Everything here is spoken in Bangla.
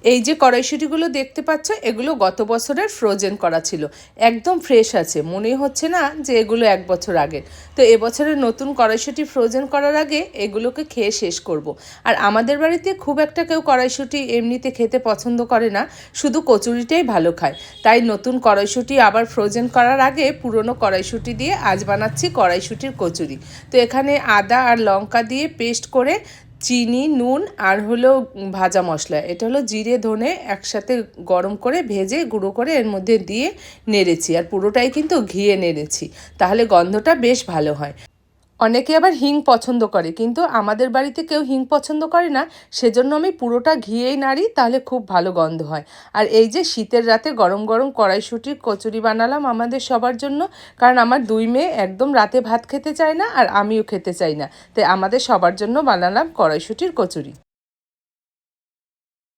এই যে কড়াইশুঁটিগুলো দেখতে পাচ্ছ, এগুলো গত বছরের ফ্রোজেন করা ছিল, একদম ফ্রেশ আছে, মনেই হচ্ছে না যে এগুলো 1 বছর আগের। তো এবছরের নতুন কড়াইশুঁটি ফ্রোজেন করার আগে এগুলোকে খেয়ে শেষ করব। আর আমাদের বাড়িতে খুব একটা কেউ কড়াইশুঁটি এমনিতে খেতে পছন্দ করে না, শুধু কচুরিটাই ভালো খায়। তাই নতুন কড়াইশুঁটি আবার ফ্রোজেন করার আগে পুরনো কড়াইশুঁটি দিয়ে আজ বানাচ্ছি কড়াইশুঁটির কচুরি। তো এখানে আদা আর লঙ্কা দিয়ে পেস্ট করে চিনি, নুন আর হলো ভাজা মশলা, এটা হলো জিরে ধনে একসাথে গরম করে ভেজে গুঁড়ো করে এর মধ্যে দিয়ে নেড়েছি। আর পুরোটাই কিন্তু ঘিয়ে নেড়েছি, তাহলে গন্ধটা বেশ ভালো হয়। অনেকে আবার হিং পছন্দ করে, কিন্তু আমাদের বাড়িতে কেউ হিং পছন্দ করে না, সেজন্য আমি পুরোটা ঘিয়েই নাড়ি, তাহলে খুব ভালো গন্ধ হয়। আর এই যে শীতের রাতে গরম গরম কড়াইশুঁটির কচুরি বানালাম আমাদের সবার জন্য, কারণ আমার 2 মেয়ে একদম রাতে ভাত খেতে চায় না আর আমিও খেতে চাই না, তাই আমাদের সবার জন্য বানালাম কড়াইশুঁটির কচুরি।